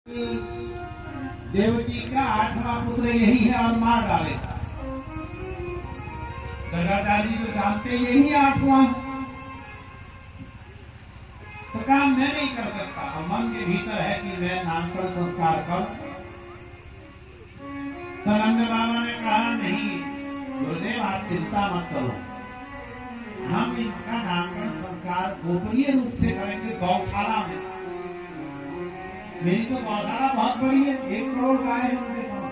देवकी का 8वां पुत्र यही है और मार डाले। दगादारी तो जानते यही 8वां, तो काम मैं नहीं कर सकता। और मन के भीतर है कि मैं नामकरण संस्कार कर। तो नंद बाबा ने कहा नहीं गुरुदेव आप चिंता मत करो, हम इनका नामकरण संस्कार गोपनीय रूप से करेंगे गौशाला में। मेरी तो गौशाला बहुत बड़ी है, 1 करोड़ गाय है उनके पास।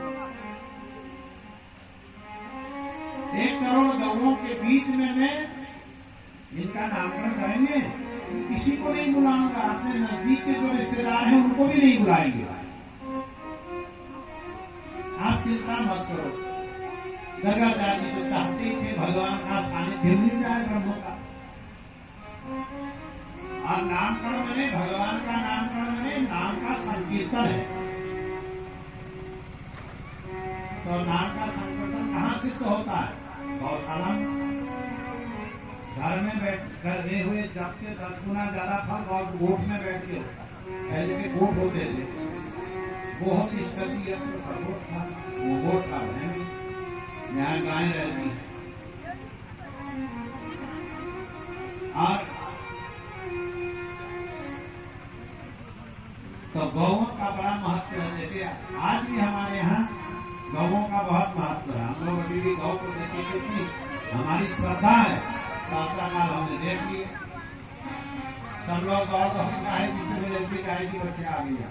1 करोड़ गौओं के बीच में मैं इनका नामकरण करेंगे। किसी को नहीं बुलाऊंगा, अपने नजदीक के जो रिश्तेदार हैं उनको भी नहीं बुलाएंगे। आप चिंता मत करो। दगादारी तो चाहते थे भगवान का सानिध्य मिल जाए ब्रह्म का। और नामकरण मैंने भगवान का नामकरण मैंने नाम का संकीर्तन है। तो नाम का संकीर्तन कहाँ सिद्ध होता है? गौशाला में। घर में बैठ कर रहे हुए जब के 10 गुना ज्यादा फल और गोठ में बैठ के होता है। पहले के गोठ होते थे, बहुत स्थिति है तो सब गोठ था, वो गोठ था यहाँ गाय रहती है। और तो गौओं का बड़ा महत्व है। जैसे आज भी हमारे यहाँ गौओं का बहुत महत्व है। हम लोग अभी भी गौ को देखने की हमारी श्रद्धा है। प्रातः काल हमने देख लिए, सब लोग गौ को हम गाय जिसमें जैसे गाय की बच्चे आ गया।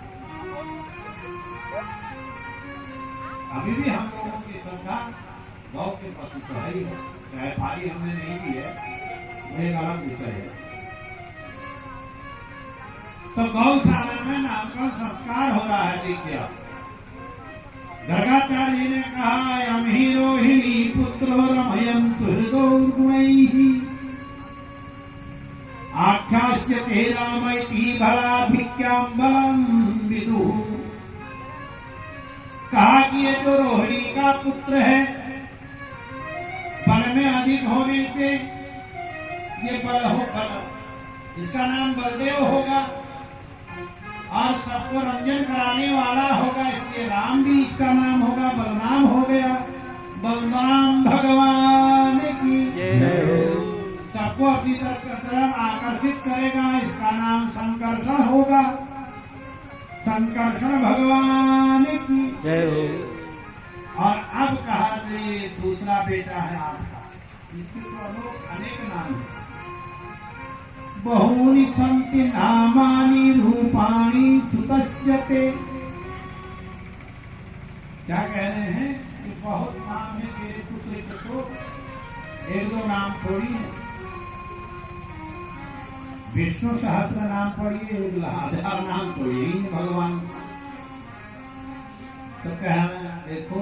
अभी भी हम लोगों की श्रद्धा गौ के प्रति तो है ही है। चाहे पारी हमने नहीं की है, वो एक अलग विषय है। तो गौशाला में नामकरण संस्कार हो रहा है। देखिए गर्गाचार्य ने कहा यमहि रोहिणी पुत्रो रमयन् सुहृदोर्गुणैः आख्यास्यते रामैति भलाभिज्ञां बलं विदुः। कहा कि ये जो रोहिणी का पुत्र है, बल में अधिक होने से ये बल हो बल, इसका नाम बलदेव होगा और सबको रंजन कराने वाला होगा, इसलिए राम भी इसका नाम होगा। बलराम हो गया। बलराम भगवान की सबको अपनी तरफ आकर्षित करेगा, इसका नाम संकर्षण होगा। संकर्षण भगवान की जय हो। और अब कहा कि दूसरा बेटा है आपका, इसके तो अनेक नाम है। बहूनि सन्ति नामानि रूपाणि सुतस्य ते। क्या कह रहे हैं कि बहुत नाम है तेरे पुत्र के, तो 1-2 नाम थोड़ी है। विष्णु सहस्त्र नाम पढ़िए, 1000 नाम तो यही है भगवान। तो कहना देखो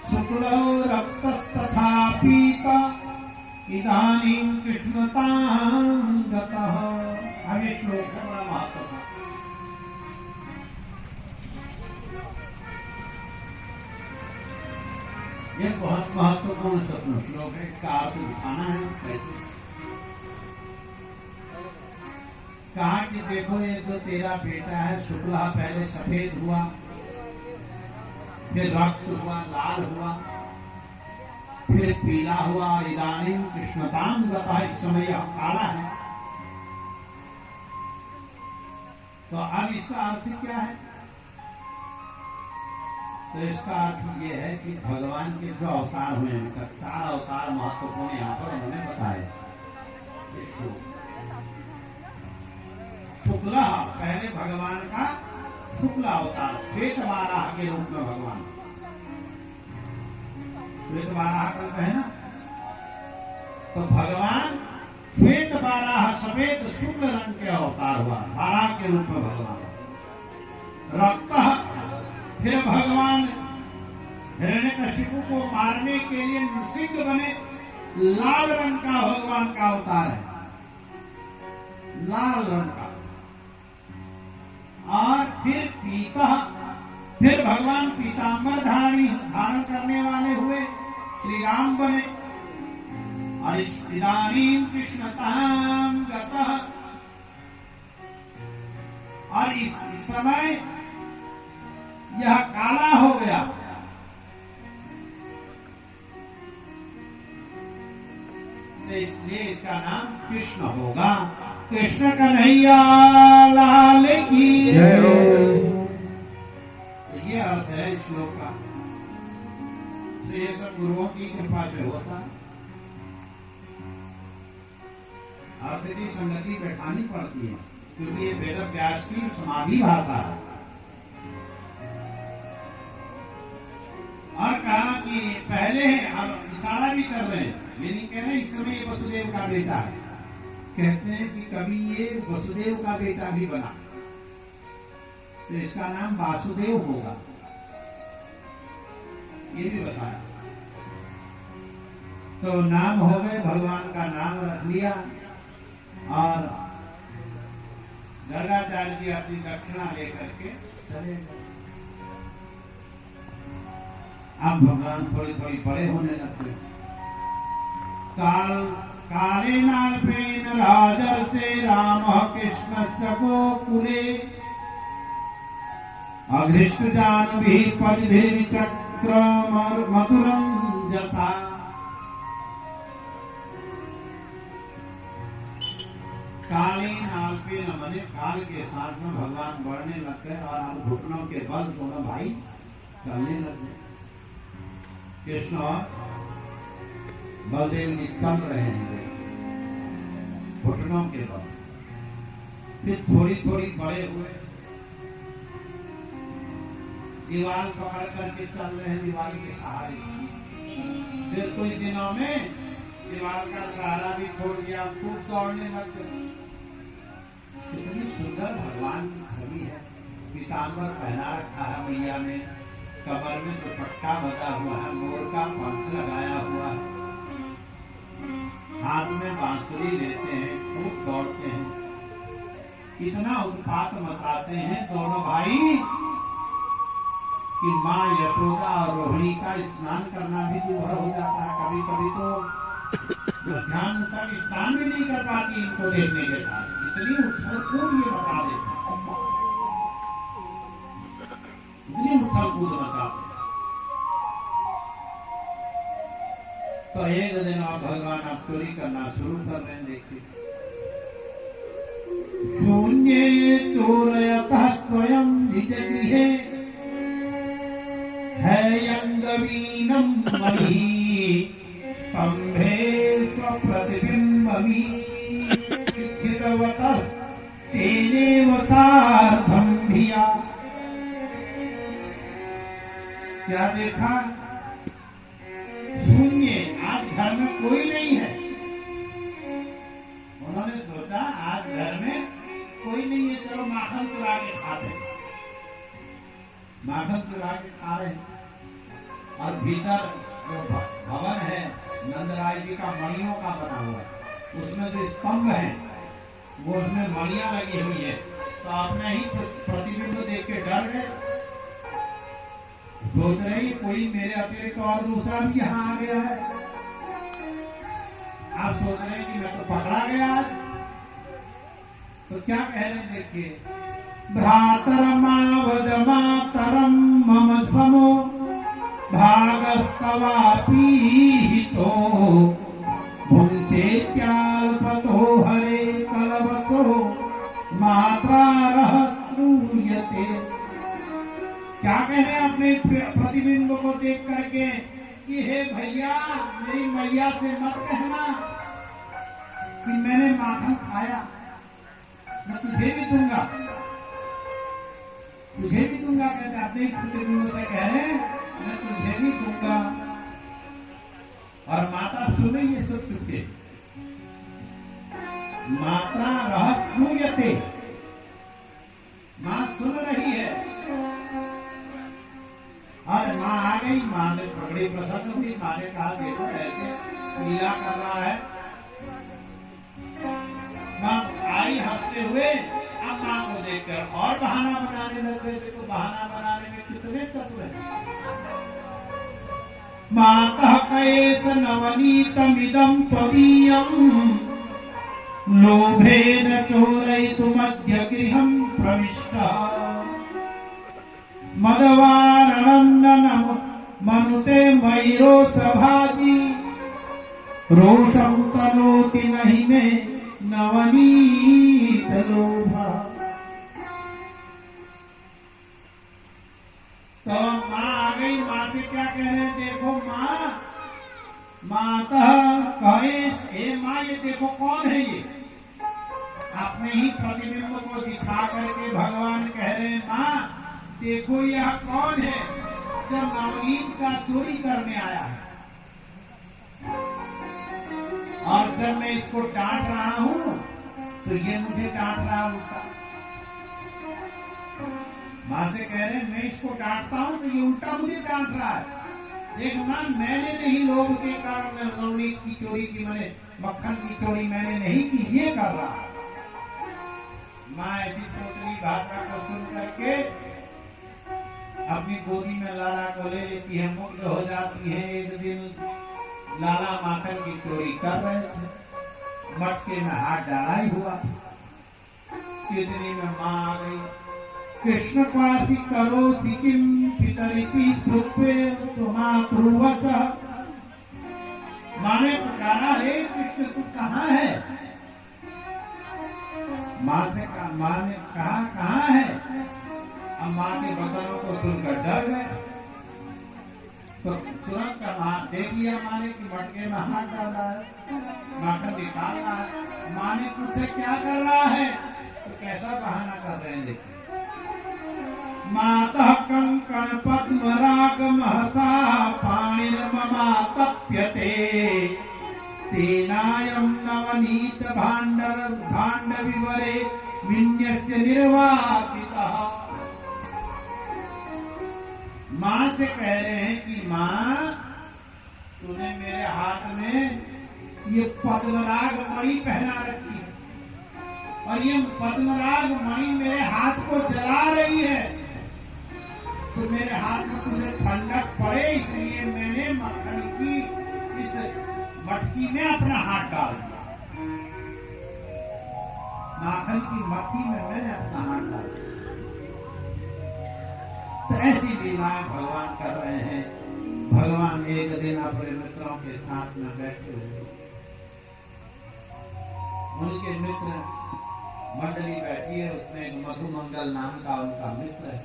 शुक्लो रक्तस्तथा पीता इदानीं कृष्णतां गतः। आगे श्लोक है, बड़ा महत्व। ये बहुत महत्वपूर्ण श्लोक है। इसका अर्थ दिखाना है कैसे। कहा कि देखो ये जो तेरा बेटा है शुक्ला, पहले सफेद हुआ, फिर रक्त हुआ, लाल हुआ, फिर पीला हुआ, इदानीं कृष्णतां गतः, इस समय यह काला है। तो अब इसका अर्थ क्या है? तो इसका अर्थ ये है कि भगवान के जो अवतार हुए हैं, 4 अवतार महत्वपूर्ण यहाँ पर उन्होंने बताए। शुक्ला पहले भगवान का शुक्ला अवतार, श्वेत वाराह के रूप में भगवान। श्वेत वाराह कल्प है ना, तो भगवान श्वेत वाराह सफेद शुक्ल रंग के अवतार हुआ, वाराह के रूप में भगवान। रक्त, फिर भगवान हिरण्यकशिपु को मारने के लिए नृसिंह बने, लाल रंग का भगवान का अवतार है, लाल रंग का। और फिर पीता, फिर भगवान पीतांबर धारण करने वाले हुए, श्री राम बने। और इदानीं कृष्णतां गतः, और इस समय यह काला हो गया। इसलिए इसका नाम कृष्ण होगा। कृष्ण कन्हैया लाल की जय हो। तो ये अर्थ है इस श्लोक का। तो ये सब गुरुओं की कृपा से होता। अर्थ की संगति बैठानी पड़ती है, क्योंकि ये वेद व्यास की समाधि भाषा है। और कहा कि पहले हम इशारा भी कर रहे हैं, ये नहीं कह रहे इस समय ये वसुदेव का बेटा है। कहते हैं कि कभी ये वसुदेव का बेटा भी बना, तो इसका नाम वासुदेव होगा, ये भी बताया। तो नाम हो गए, भगवान का नाम रख लिया। और गर्गाचार्य जी अपनी दक्षिणा लेकर के चले गए। अब भगवान थोड़ी थोड़ी बड़े होने लगते। काले नाल्पेन राजर्षे राम कृष्ण गोकुले अघृष्ट जानवी पदिभिर्विचक्र मधुरम जसा। काले नाल्पेन मने काल के साथ में भगवान बढ़ने लग गए और अब घुटनों के बल दोनों भाई चलने लग गए। कृष्ण और बलदेव जी चल रहे हैं घुटनों के बल। फिर थोड़ी थोड़ी बड़े हुए, दीवार पकड़ करके चल रहे हैं, दीवार के सहारे। फिर कुछ दिनों में दीवार का सहारा भी छोड़ दिया, खूब दौड़ने लग गए। कितनी सुंदर भगवान की छवि है। पीताम्बर पहना रखा है मैया ने, कमर में दुपट्टा बंधा हुआ है, मोर का पंख लगाया हुआ है, हाथ में बांसुरी लेते हैं, खूब दौड़ते हैं। इतना उत्पात मचाते हैं दोनों भाई कि माँ यशोदा और रोहिणी का स्नान करना भी दूभर हो जाता है। कभी कभी तो ध्यान तक स्नान भी नहीं कर पाती इनको देखने के बाद। इतनी उछल कूद ये बता देते, इतनी उछल कूद बताते। तो एक दिन आप भगवान आप चोरी करना शुरू कर रहे हैं। देखिए, शून्ये चोरयतः स्वयं निज गृहे हैयंगवीनं मही स्तंभे स्वप्रतिबिंबमी तेनेव सार्धं धिया। क्या देखा? शून्य, आज घर में कोई नहीं है। उन्होंने सोचा आज घर में कोई नहीं है, चलो माखन चुरा के खाते हैं। माखन चुरा के खा रहे हैं। और भीतर जो भवन है नंदराय जी का मणियों का बना हुआ है, उसमें जो स्तंभ है वो उसमें मणियां लगी हुई है। तो आपने ही प्रतिबिंब देख के डर गए, सोच रहे कोई मेरे अतिरिक्त और दूसरा भी यहाँ आ गया है। आप सोच रहे हैं कि मैं तो पकड़ा गया आज। तो क्या कह रहे हैं देखिए, भ्रातरमावद मातरम मम समो भागस्तवापी हितो भुंचे क्याल्पतो हरे कलवतो मात्रा रहस्रूयते। क्या कह रहे हैं अपने प्रतिबिंब को देख करके कि हे भैया, मेरी मैया से मत कहना कि मैंने माखन खाया, मैं तुझे भी दूंगा, तुझे भी दूंगा। कहते अपने प्रतिबिंब से कह रहे हैं मैं तुझे भी दूंगा। और माता सुन रही है सब चुपके, मात्रा रहस्यूयते, मां सुन रही है। और मां आ गई, मां ने पकड़ी, प्रसन्न हुई। मां ने कहा देखो ऐसे लीला कर रहा है। मां आई हंसते हुए। अब मां को देखकर और बहाना बनाने लग गए। देखो बहाना बनाने में कितने चतुर है। मातः कयेस नवनीतमिदं त्वदीयं लोभेन चोरयितुमद्य गृहं प्रविष्टः मदवारणं मनुते मयूरो सभाजी रोषं तनोति नहीं मे नवनीत लोभा। तो माँ आ गई। माँ से क्या कह रहे हैं? देखो माँ, माता कहे हे माँ ये देखो कौन है ये? अपने ही प्रतिबिंब को दिखा करके भगवान कह रहे हैं माँ देखो यह कौन है जो नवनीत का चोरी करने आया है। और जब मैं इसको डांट रहा हूं तो ये मुझे डांट रहा उल्टा। माँ से कह रहे हैं मैं इसको डांटता हूं तो ये उल्टा मुझे डांट रहा है। देख माँ मैंने नहीं लोभ के कारण नवनीत की चोरी की, मैंने मक्खन की चोरी मैंने नहीं की, ये कर रहा है। माँ ऐसी तोतली भाषा को सुन करके अपनी गोदी में लाला को ले लेती है, मुग्ध हो जाती है। एक दिन लाला माखन की चोरी कर रहे थे, मटके में हाथ डाला ही हुआ। कितनी में माँ आ गई। कृष्ण क्वासी करो सिकिम पितरिपि सुप्पे तुमातृवत। माँ ने पुकारा हे कृष्ण तू कहाँ है? माँ ने कहा कहाँ है? अब माँ के वचनों को सुनकर डर गए तो तुरंत माँ देख लिया माँ ने कि मटके में हाथ डाला है, माखन निकाल रहा है। माँ ने पूछा क्या कर रहा है? तो कैसा बहाना कर रहे हैं देखिए। मातः कंकण पद्मराग महसा पाणिर्ममा तप्यते तेनायं नवनीत भाण्ड विवरे विन्यस्य निर्वापितः। माँ से कह रहे हैं कि माँ तूने मेरे हाथ में ये पद्मराग मणि पहना रखी है और ये पद्मराग मणि मेरे हाथ को जला रही है, तो मेरे हाथ में तुझे ठंडक पड़े इसलिए मैंने मक्खन की इस मटकी में अपना हाथ डाल दिया। माखन की मटकी में मैंने अपना हाथ डाल दिया। तो ऐसी लीलाएं भगवान कर रहे हैं। भगवान एक दिन अपने मित्रों के साथ में बैठे हुए, उनके मित्र मंडली बैठी है, उसमें एक मधुमंगल नाम का उनका मित्र है,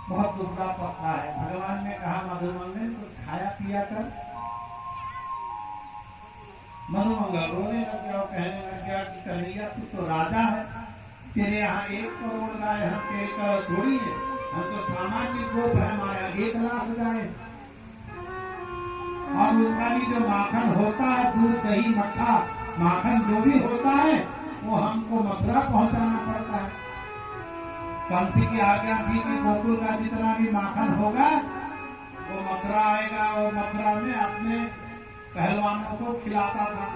बहुत दुबला पतला है। भगवान ने कहा मधुमंगल कुछ खाया पिया कर। मधुमंगल रोने लग गया और कहने लग गया कि कन्हैया तू तो राजा है, तेरे यहाँ 1 करोड़ गाय हम तेरे कर थोड़ी है, हम तो सामान्य गोप है, हमारा 1 लाख गाय। और उनका भी जो माखन होता है, दूध दही मट्ठा माखन जो भी होता है वो हमको मथुरा पहुंचाना पड़ता है। कंसी की आज्ञा थी कि गोकुल का जितना भी माखन होगा वो मथुरा आएगा और मथुरा में अपने पहलवानों को खिलाता था।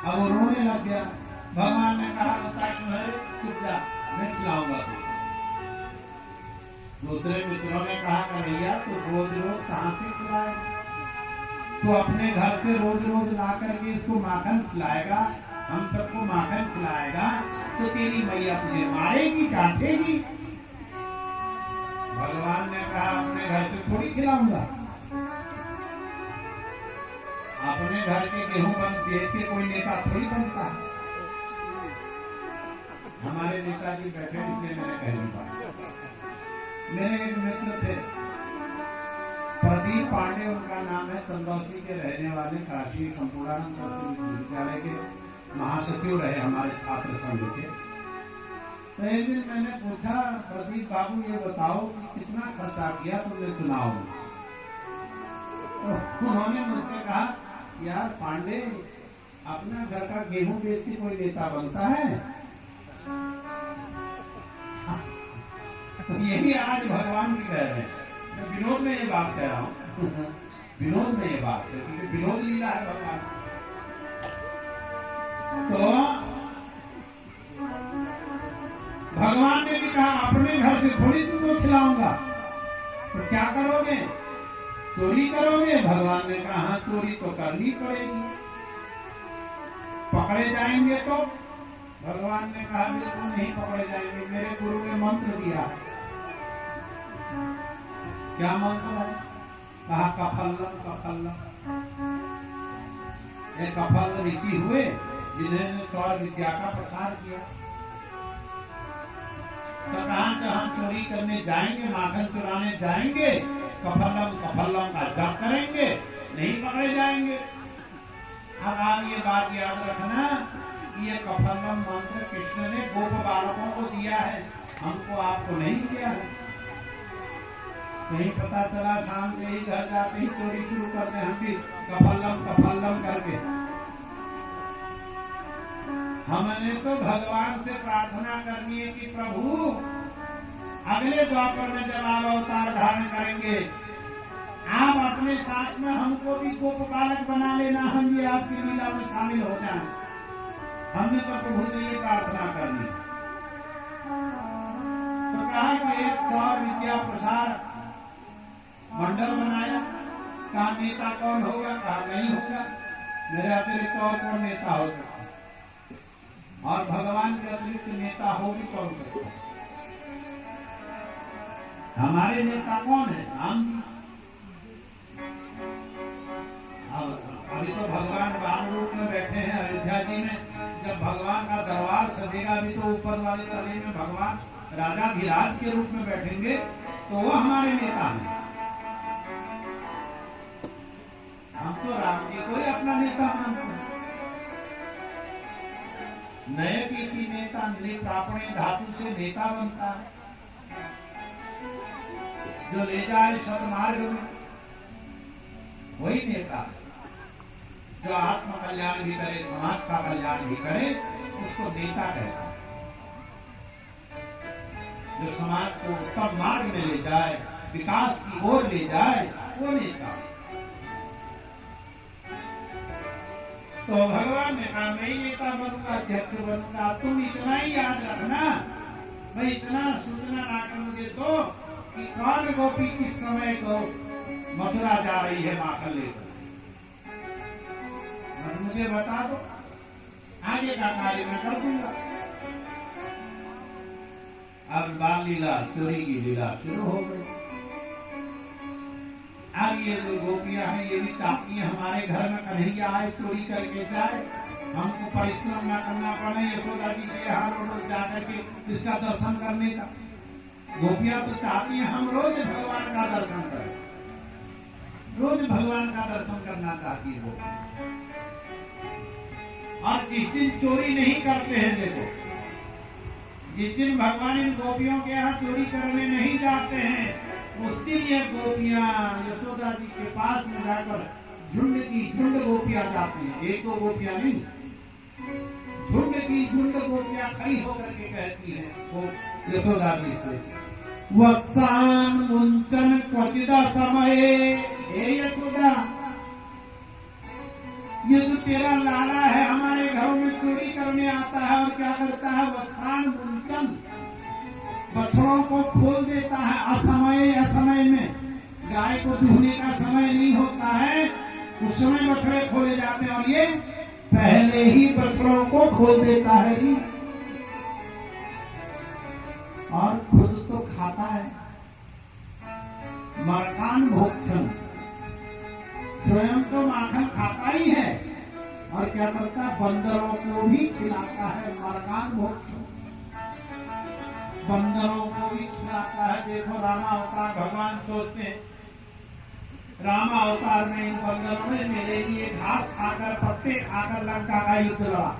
अब वो रोने लग गया। भगवान ने कहा चुप जा, मैं खिलाऊंगा तुझे। दूसरे मित्रों ने कहा कन्हैया तू रोज रोज कहाँ से खिलाएगा? तू अपने घर से रोज रोज ला करके इसको माखन खिलाएगा, हम सबको माखन खिलाएगा तो तेरी मैया तुझे मारेगी, डांटेगी। भगवान ने कहा अपने घर से थोड़ी खिलाऊंगा, अपने घर के गेहूं बेच के कोई नेता थोड़ी बनता है। हमारे नेताजी बैठे इसलिए मैंने पहली बार। मेरे एक मित्र थे प्रदीप पांडे, उनका नाम है, चंदौसी के रहने वाले, काशी संपूर्णानंद संस्कृत विश्वविद्यालय के महासचिव रहे हमारे छात्र संघ के। तो एक दिन मैंने पूछा प्रदीप बाबू ये बताओ कि कितना खर्चा किया तुमने चुनाव में? तो उन्होंने मुझसे कहा यार पांडे अपना घर का गेहूं बेच के कोई नेता बनता है? तो यही आज भगवान भी कह रहे हैं। मैं विनोद में ये बात कह रहा हूँ विनोद में ये बात है क्योंकि विनोद लीला है भगवान। तो भगवान ने भी कहा अपने घर से थोड़ी तुमको खिलाऊंगा, तो क्या करोगे? चोरी करोगे? भगवान ने कहा हाँ चोरी तो करनी पड़ेगी। पकड़े जाएंगे तो भगवान ने कहा बिल्कुल नहीं पकड़े जाएंगे, मेरे गुरु ने मंत्र दिया है। क्या मंत्र है? कहा कफल्लम कफल्लम। ये कफल ऋषि हुए जिन्होंने सौर विद्या का प्रसार किया। तो कहा हम चोरी करने जाएंगे, माखन चुराने जाएंगे, कफल्लम कफल्लम का जप करेंगे, नहीं पकड़े जाएंगे। अब आप ये बात याद रखना, ये कफल्लम मंत्र कृष्ण ने गोप बालकों को दिया है, हमको आपको नहीं दिया है। नहीं पता चला शाम से ही घर जाते ही चोरी शुरू करते हम भी कफल्लम कफल्लम करके। हमने तो भगवान से प्रार्थना करनी है कि प्रभु अगले द्वापर में जब आप अवतार धारण करेंगे, आप अपने साथ में हमको भी गोप बालक बना लेना, हम भी आपकी लीला में शामिल हो जाएं। हमने तो प्रभु से ये प्रार्थना करनी। तो कहा कि एक सौर विद्या प्रसार मंडल बनाया। कहा नेता कौन होगा? कहा नहीं होगा, मेरे अतिरिक्त और कौन नेता हो सकता, और भगवान के अतिरिक्त नेता हो भी कौन सकता? हमारे नेता कौन है? हम। अभी तो भगवान बाल रूप में बैठे हैं अयोध्या जी में। जब भगवान का दरबार सजेगा भी तो ऊपर वाले तले में भगवान राजा धीराज के रूप में बैठेंगे, तो वो हमारे नेता हैं। हम तो राम जी को ही अपना नेता मानते हैं। नए की नेता निप्रापणे धातु से नेता बनता है, जो ले जाए सतमार्ग में, वही नेता। जो आत्म कल्याण भी करे, समाज का कल्याण भी करे, उसको नेता कहता है। जो समाज को उत्तम मार्ग में ले जाए, विकास की ओर ले जाए, वो नेता। तो भगवान ने कहा मैं ही नेता बनूंगा, अध्यक्ष बनूंगा। तुम इतना ही याद रखना, मैं इतना सूचना ना कर मुझे तो कि कौन गोपी किस समय को मथुरा जा रही है माखन लेकर, मुझे बता दो, आगे का कार्य मैं कर दूंगा। अब बाल लीला, चोरी की लीला शुरू हो गई। अब ये जो गोपियां हैं ये भी चाहती हैं हमारे घर में कन्हैया आए, चोरी करके जाए, हमको परिश्रम न करना पड़े यशोदा जी के यहाँ रोज जाकर के इसका दर्शन करने का। गोपियां तो चाहती हैं हम रोज भगवान का दर्शन करें, रोज भगवान का दर्शन करना चाहती है वो। और जिस दिन चोरी नहीं करते हैं, देखो जिस दिन भगवान इन गोपियों के यहाँ चोरी करने नहीं जाते हैं, उस दिन ये गोपियां यशोदा जी के पास में जाकर झुंड की झुंड गोपियां जाती हैं, एक दो गोपियां नहीं, झुंड की झुंड गोपियां खड़ी होकर के कहती हैं वो यशोदा जी से, वत्सान मुंचन क्वचिदा समय, हे यशोदा ये जो तेरा लाला है हमारे घरों में चोरी करने आता है और क्या करता है, वत्सान मुंचन, बछड़ों को खोल देता है असमय में। गाय को दूहने का समय नहीं होता है, उस समय बछड़े खोले जाते हैं और ये पहले ही बछड़ों को खोल देता है ही। और खुद तो खाता है, मरकान भोक्षण, स्वयं तो माखन खाता ही है और क्या करता है, बंदरों को भी खिलाता है। मरकान भोक्षण, बंदरों को भी खिलाता है। देखो रामा अवतार भगवान सोचते हैं, रामा अवतार में इन बंदरों ने मेरे लिए घास खाकर पत्ते खाकर लंका का युद्ध लड़ा।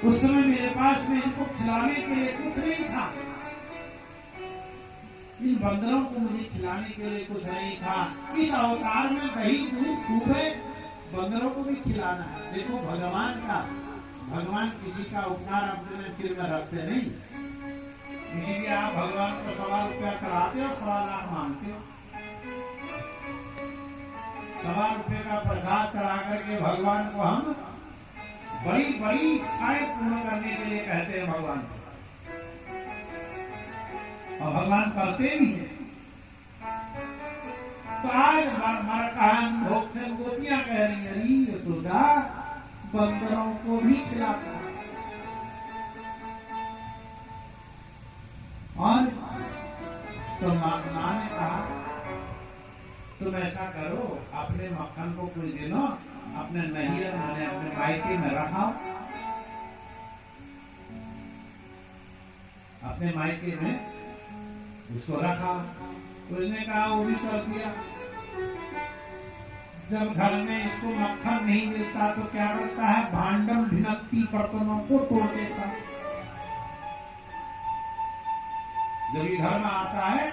उस समय मेरे पास में इनको खिलाने के लिए कुछ नहीं था, इन बंदरों को मुझे खिलाने के लिए कुछ नहीं था। इस अवतार में दही दूध खूब है, बंदरों को भी खिलाना है। देखो भगवान किसी का उपकार अपने सिर में रखते नहीं, इसीलिए आप भगवान को 1.25 रुपया कराते हो, 1.25 लाख मांगते हो। 1.25 रुपये का प्रसाद चढ़ा करके भगवान को हम बड़ी बड़ी इच्छाएं पूर्ण करने के लिए कहते हैं भगवान को, और भगवान करते भी हैं। तो आज मरकान भोक्षण गोपियां कह रही है, यशोदा बंदरों को भी खिलाता है। और तो मां ने कहा तुम ऐसा करो, अपने मक्खन को कुछ दिनों अपने नैहर माने अपने मायके में रखाओ, अपने मायके में उसको रखा। उसने कहा वो भी कर दिया। जब घर में इसको मक्खन नहीं मिलता तो क्या करता है, भांडम भिनकती बर्तनों को तोड़ देता है। जब ये घर में आता है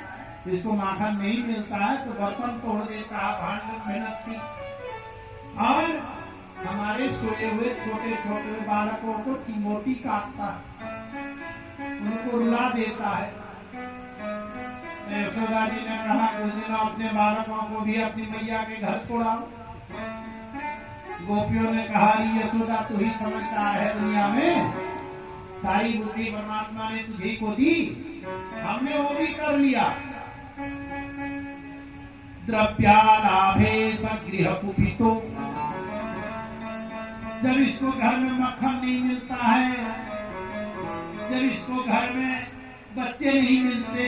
तो इसको माखन नहीं मिलता है तो बर्तन तोड़ देता है, भांडम भिनकती। और हमारे सोए हुए छोटे छोटे बालकों को चिमोटी काटता है, उनको रुला देता है। यशोदा जी ने कहा उस दिन अपने बालकों को भी अपनी मैया के घर छोड़ाओ। गोपियों ने कहा यशोदा तू ही समझदार है दुनिया में, सारी बुद्धि परमात्मा ने तुझे को दी, हमने वो भी कर लिया। द्रव्यालाभे सगृह कुपितो, जब इसको घर में मक्खन नहीं मिलता है, जब इसको घर में बच्चे नहीं मिलते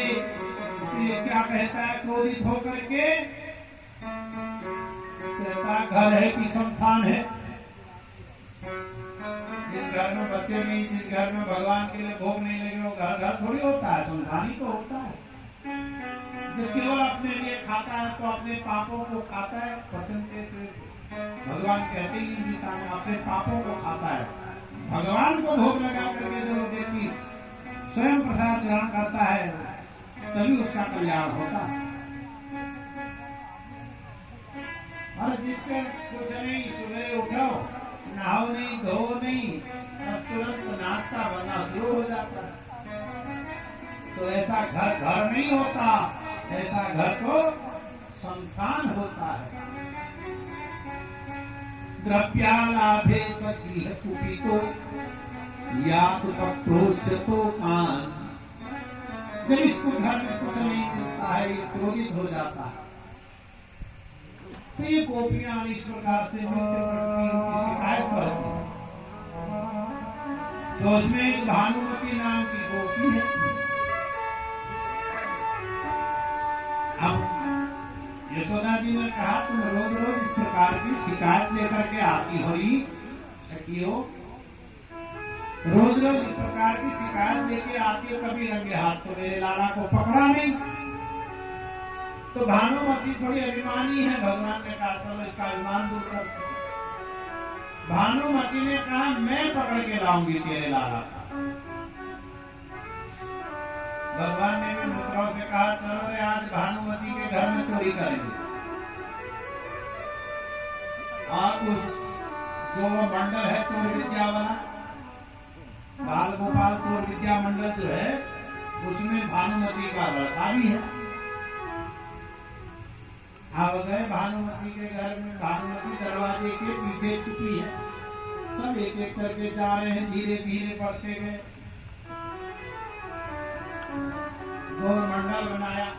तो ये क्या कहता है क्रोधित होकर के, कहता घर है कि शमशान है। जिस घर में बच्चे नहीं, जिस घर में भगवान के लिए भोग नहीं लगे वो घर घर थोड़ी होता है, शमशान ही तो होता है। जो केवल अपने लिए खाता है तो अपने पापों को खाता है, पसंद से भगवान कहते ही गीता में अपने पापों को खाता है। भगवान को भोग लगा करके जो व्यक्ति स्वयं प्रसाद ग्रहण करता है तभी उसका कल्याण होता है। और जिसके कुछ नहीं, सुबह उठो नहाओ नहीं धो नहीं, तुरंत नाश्ता बनना शुरू हो जाता है। तो ऐसा घर घर नहीं होता, ऐसा घर तो शमशान होता है। द्रव्यालाभे सगृह कुपितो या तो पप्रोच्यतो कान, जब इसको घर में कुछ नहीं मिलता है ये क्रोधित हो जाता है। तो ये गोपियां इस प्रकार से नृत्य करती उनकी शिकायत करती। तो उसमें एक भानुमती नाम की गोपी है। अब यशोदा जी ने कहा तुम रोज रोज इस प्रकार की शिकायत लेकर के आती हो, सखियो रोज रोज इस प्रकार की शिकायत लेके आती हो, कभी रंगे हाथ तो मेरे लाला को पकड़ा नहीं। तो भानुमती थोड़ी अभिमानी है, भगवान ने कहा चलो इसका अभिमान दूर कर। भानुमती ने कहा मैं पकड़ के लाऊंगी तेरे लाला को। भगवान ने भी मित्रों से कहा चलो रे आज भानुमती के घर में चोरी करेंगे। आप उस जो मंडल है चोर विद्या वाला, बाल गोपाल चोर विद्या मंडल जो है उसमें भानुमती का लड़का भी है। आ गए भानुमती के घर में, भानुमती दरवाजे के पीछे छुपी है। सब एक एक करके जा रहे हैं, धीरे धीरे बढ़ते गए। गोल मंडल बनाया,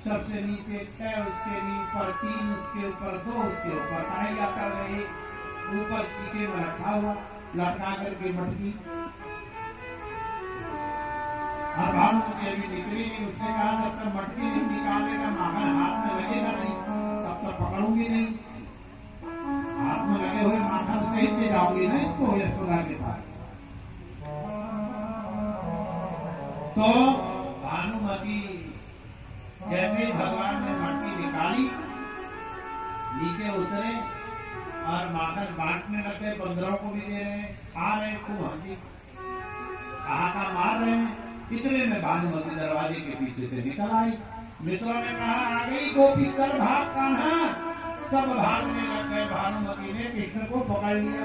सबसे नीचे 6, उसके ऊपर 3, उसके ऊपर 2, उसके ऊपर कन्हैया कर रहे, ऊपर चीके में रखा हुआ लटका करके मटकी। और भानुमती अभी निकली नहीं, उसने कहा जब तक मटकी नहीं निकालेगा माखन हाथ में लगेगा नहीं तब तक पकड़ूंगी नहीं। हाथ में लगे हुए माखन सहित ले जाऊंगी ना इसको यशोदा के पास। तो भानुमती जैसे भगवान ने मटकी निकाली, नीचे उतरे और माखन बांटने लगे, बंदरों को भी दे रहे हैं, खा रहे हैं, खूब हंसी हाहाकार मार रहे हैं। इतने में भानुमती दरवाजे के पीछे से निकल आई। मित्रों ने कहा आ गई गोपी, चल भाग कान्हा। सब भागने लग गए। भानुमती ने कृष्ण को पकड़ लिया।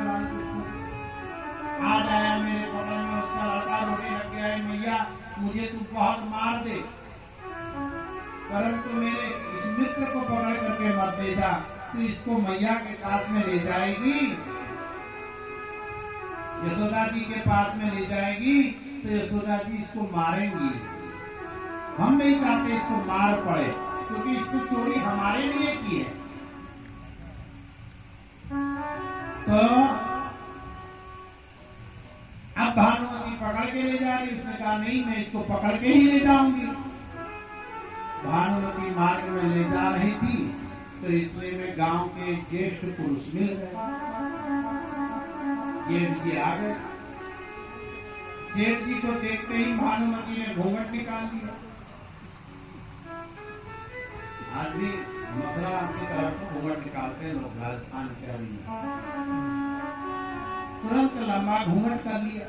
आ जाया मेरे पकड़ में, उसका लड़का रोने लग गया है, मैया मुझे तू बहुत मार दे, परंतु मेरे इस मित्र को पकड़ करके मत दे जा, तू इसको मैया के पास में ले जाएगी, यशोदा जी के पास में ले जाएगी तो यशोदा जी इसको मारेंगी। हम नहीं चाहते इसको मार पड़े, क्योंकि इसको चोरी हमारे लिए की है। तो अब भानुमति पकड़ के ले जा रही, उसने कहा नहीं मैं इसको पकड़ के ही ले जाऊंगी। भानुमति मार्ग में ले जा रही थी तो इतने में गांव के ज्येष्ठ पुरुष मिल गए। जेठ जी आ गए। जेठ जी को देखते ही भानुमति ने घूंघट निकाल दिया। आज भी मथुरा की तरफ घूंघट निकालते हैं लोग, राजस्थान के अभी तुरंत लंबा घूंघट कर लिया।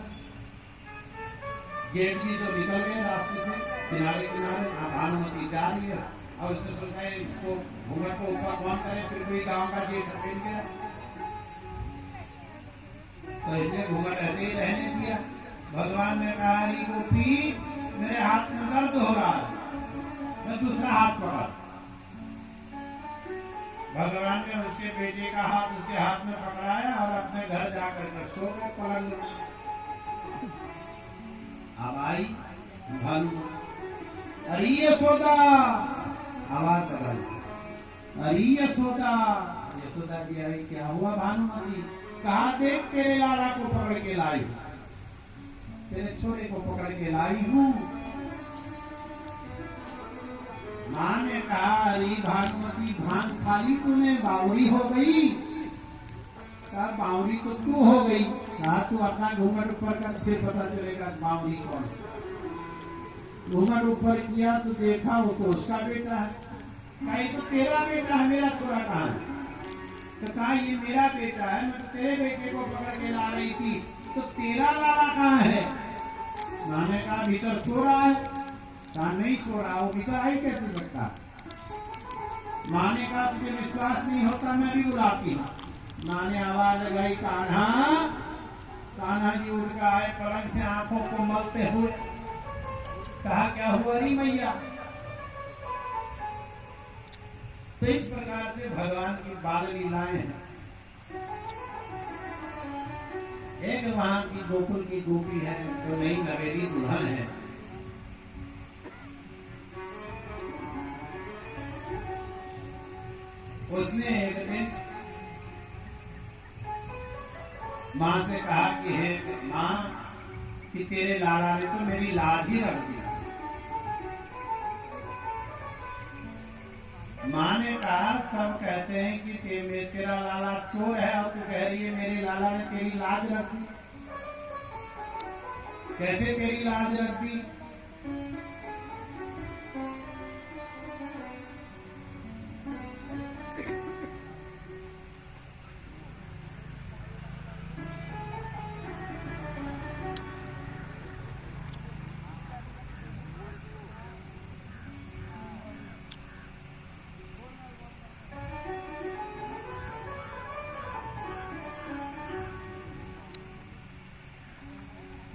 जेठ जी तो निकल गए रास्ते से किनारे किनारे, भानुमति जा रही है और उसने सोचा है इसको घूंघट को ऊपर कौन करे, फिर कोई गांव का जेठ अकेल गया तो इसने घूंघट ऐसे ही रहने दिया। भगवान ने कहा अरे गोपी मेरे हाथ में दर्द हो रहा है, मैं दूसरा हाथ पकड़। भगवान ने उसके बेटे का हाथ उसके हाथ में पकड़ाया और अपने घर जाकर के सो गए पलंग में। अब आई भानु, अरे यशोदा आवाज आई, अरे यशोदा। यशोदा जी आई, क्या हुआ भानुमति? कहा देख तेरे लाला को पकड़ के लाई, तेरे छोरे को पकड़ के लाई हूँ। माँ ने कहा अरे भानुमति भान खाली तूने, बावरी हो गई। कहा बावरी तो तू हो गई। कहा तू अपना घूंघट ऊपर कर फिर पता चलेगा बावरी कौन। घूंघट ऊपर किया तो देखा वो तो उसका बेटा है। कहा ये तो तेरा बेटा है, मेरा छोरा कहाँ है? तो कहा ये मेरा बेटा है, मैं तो तेरे बेटे को पकड़ के ला रही थी, तो तेरा लाला कहाँ है? माँ ने कहा भीतर सो रहा है। कहा नहीं सो रहा, वो भीतर आई कैसे सकता? माँ ने कहा तुझे विश्वास नहीं होता मैं भी बुलाती हूँ। माँ ने आवाज लगाई कान्हा। कान्हा जी उठ के आए पलंग से आंखों को मलते हुए। कहा क्या हुआ री मैया? तो इस प्रकार से भगवान की बाल लीलाएं हैं। एक वहां की गोकुल की गोपी है जो नई नवेली दुल्हन है। उसने एक दिन माँ से कहा कि हे माँ कि तेरे लाला ने तो मेरी लाज ही रख दी। माँ ने कहा सब कहते हैं कि तेरा लाला चोर है और तू कह रही है मेरे लाला ने तेरी लाज रख दी। कैसे तेरी लाज रख दी?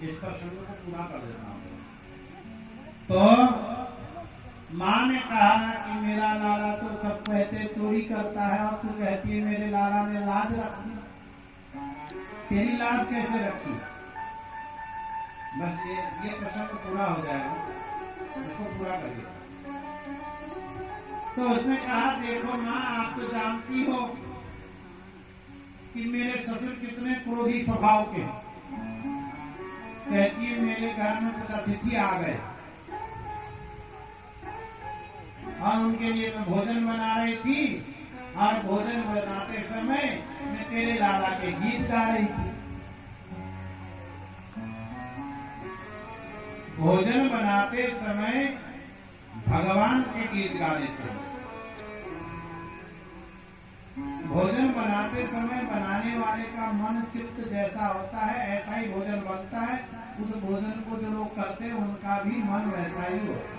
इस प्रसंग को पूरा कर देता हूं। तो माँ ने कहा कि मेरा लाला तो सब कहते चोरी करता है और तू कहती है मेरे लाला ने लाज रख दी। तेरी लाज कैसे रखी? बस ये प्रसंग पूरा हो जाएगा, इसको पूरा करिए। तो उसने कहा देखो माँ आप तो जानती हो कि मेरे ससुर कितने क्रोधी स्वभाव के। कहती है मेरे घर में कुछ अतिथि आ गए और उनके लिए मैं भोजन बना रही थी और भोजन बनाते समय मैं तेरे लाला के गीत गा रही थी। भोजन बनाते समय भगवान के गीत गा देते हैं। भोजन बनाते समय बनाने वाले का मन चित्त जैसा होता है ऐसा ही भोजन बनता है। उस भोजन को जो लोग करते हैं उनका भी मन वैसा ही होता है।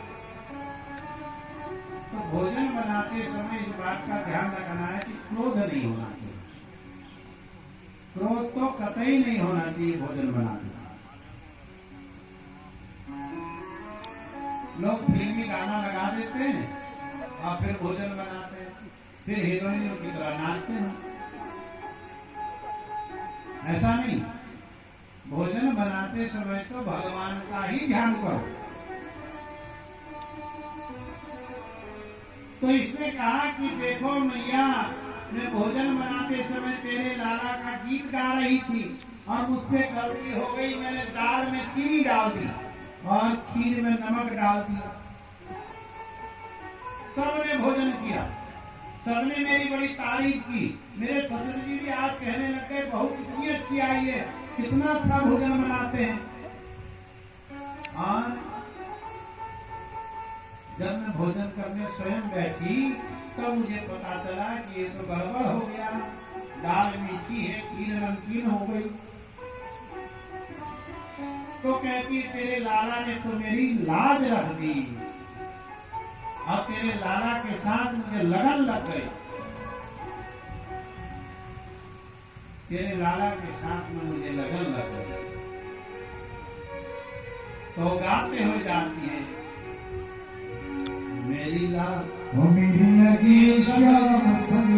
तो भोजन बनाते समय इस बात का ध्यान रखना है कि क्रोध नहीं होना चाहिए। क्रोध तो कतई नहीं होना चाहिए भोजन बनाते समय। लोग फिल्मी गाना लगा देते हैं और फिर भोजन बनाते हैं, फिर हीरोइनों की तरह नाचते हैं। ऐसा नहीं, भोजन बनाते समय तो भगवान का ही ध्यान करो। तो इसने कहा कि देखो मैया मैं भोजन बनाते समय तेरे लाला का गीत गा रही थी और मुझसे गलती हो गई, मैंने दाल में चीनी डाल दी और खीर में नमक डाल दिया। सबने भोजन किया, सबने मेरी बड़ी तारीफ की। मेरे ससुर जी भी आज कहने लगे बहुत इतनी अच्छी आई है, कितना अच्छा भोजन बनाते हैं। और जब मैं भोजन करने स्वयं बैठी तो मुझे पता चला कि ये तो गड़बड़ हो गया, दाल मीठी है, खीर नमकीन हो गई। तो कहती तेरे लाला ने तो मेरी लाज रख दी और तेरे लाला के साथ मुझे लगन लग गई। तेरे लाला के साथ में मुझे लगन लग गई। तो गाते हुए जाती है, मेरी लगी श्याम संग